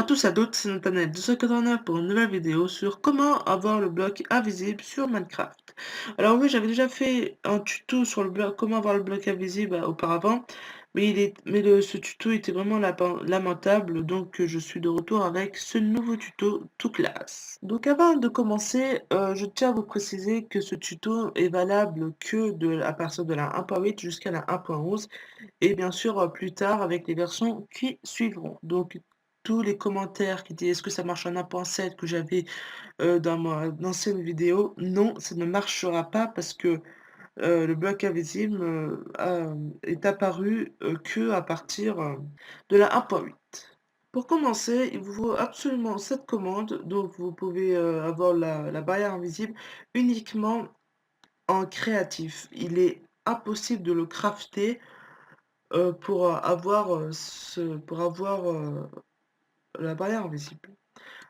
tous et à toutes, c'est Nathanaël de Soccer pour une nouvelle vidéo sur comment avoir le bloc invisible sur Minecraft. Alors oui, j'avais déjà fait un tuto sur le bloc, comment avoir le bloc invisible auparavant, mais, ce tuto était vraiment lamentable, donc je suis de retour avec ce nouveau tuto tout classe. Donc avant de commencer, je tiens à vous préciser que ce tuto est valable que à partir de la 1.8 jusqu'à la 1.11 et bien sûr plus tard avec les versions qui suivront. Donc tous les commentaires qui disent est-ce que ça marche en 1.7 que j'avais dans mon ancienne vidéo, non, ça ne marchera pas parce que le bloc invisible est apparu que à partir de la 1.8. Pour commencer, il vous faut absolument cette commande, donc vous pouvez avoir la barrière invisible uniquement en créatif. Il est impossible de le crafter pour avoir la barrière invisible.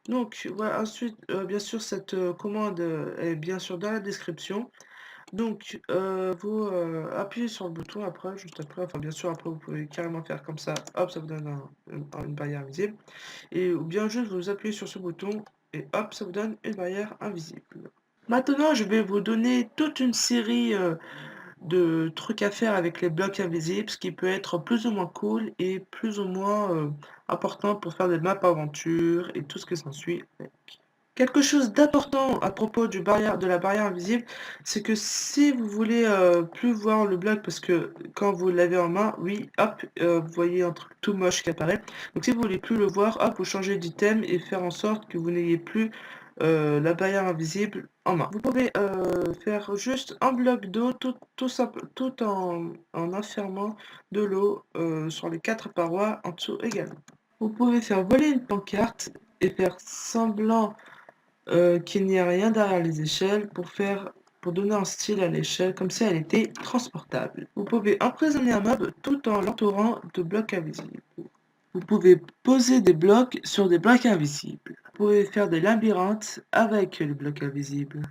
Donc voilà, ensuite, bien sûr, cette commande est bien sûr dans la description. Donc, vous appuyez sur le bouton après, juste après, enfin bien sûr, après vous pouvez carrément faire comme ça, hop, ça vous donne une barrière invisible. Ou bien juste vous appuyez sur ce bouton et hop, ça vous donne une barrière invisible. Maintenant, je vais vous donner toute une série de trucs à faire avec les blocs invisibles, ce qui peut être plus ou moins cool et plus ou moins important pour faire des maps aventure et tout ce qui s'ensuit avec. Quelque chose d'important à propos de la barrière invisible, c'est que si vous voulez plus voir le bloc, parce que quand vous l'avez en main, oui, hop, vous voyez un truc tout moche qui apparaît. Donc si vous voulez plus le voir, hop, vous changez d'item et faire en sorte que vous n'ayez plus la barrière invisible en main. Vous pouvez faire juste un bloc d'eau tout en enfermant de l'eau sur les 4 parois en dessous également. Vous pouvez faire voler une pancarte et faire semblant qu'il n'y a rien derrière les échelles pour donner un style à l'échelle comme si elle était transportable. Vous pouvez emprisonner un mob tout en l'entourant de blocs invisibles. Vous pouvez poser des blocs sur des blocs invisibles. Vous pouvez faire des labyrinthes avec les blocs invisibles.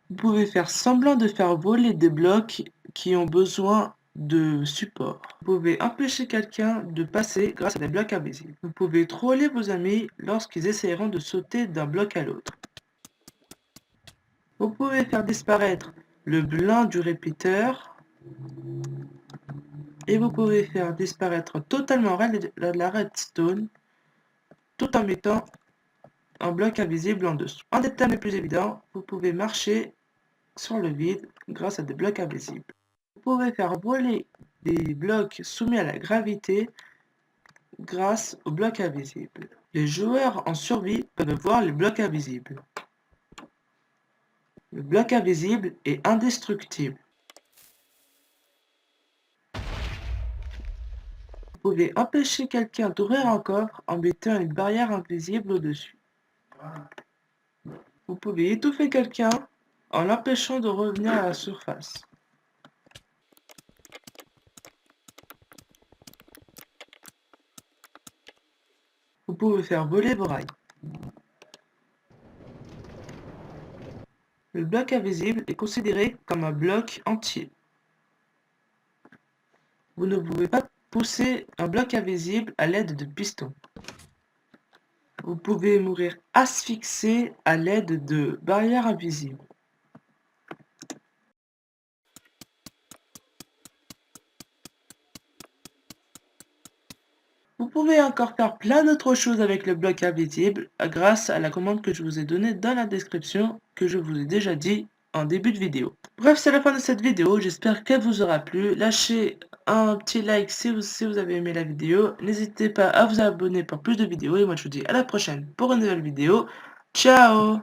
Vous pouvez faire semblant de faire voler des blocs qui ont besoin de support. Vous pouvez empêcher quelqu'un de passer grâce à des blocs invisibles. Vous pouvez troller vos amis lorsqu'ils essayeront de sauter d'un bloc à l'autre. Vous pouvez faire disparaître le blanc du répéteur et vous pouvez faire disparaître totalement la redstone tout en mettant un bloc invisible en dessous. Un des thèmes les plus évidents, vous pouvez marcher sur le vide grâce à des blocs invisibles. Vous pouvez faire voler des blocs soumis à la gravité grâce aux blocs invisibles. Les joueurs en survie peuvent voir les blocs invisibles. Le bloc invisible est indestructible. Vous pouvez empêcher quelqu'un d'ouvrir un coffre en mettant une barrière invisible au-dessus. Vous pouvez étouffer quelqu'un en l'empêchant de revenir à la surface. Vous pouvez faire voler vos rails. Le bloc invisible est considéré comme un bloc entier. Vous ne pouvez pas pousser un bloc invisible à l'aide de pistons. Vous pouvez mourir asphyxié à l'aide de barrières invisibles. Vous pouvez encore faire plein d'autres choses avec le bloc invisible grâce à la commande que je vous ai donnée dans la description, que je vous ai déjà dit en début de vidéo. Bref, c'est la fin de cette vidéo, j'espère qu'elle vous aura plu. Lâchez un petit like si vous avez aimé la vidéo. N'hésitez pas à vous abonner pour plus de vidéos et moi je vous dis à la prochaine pour une nouvelle vidéo. Ciao!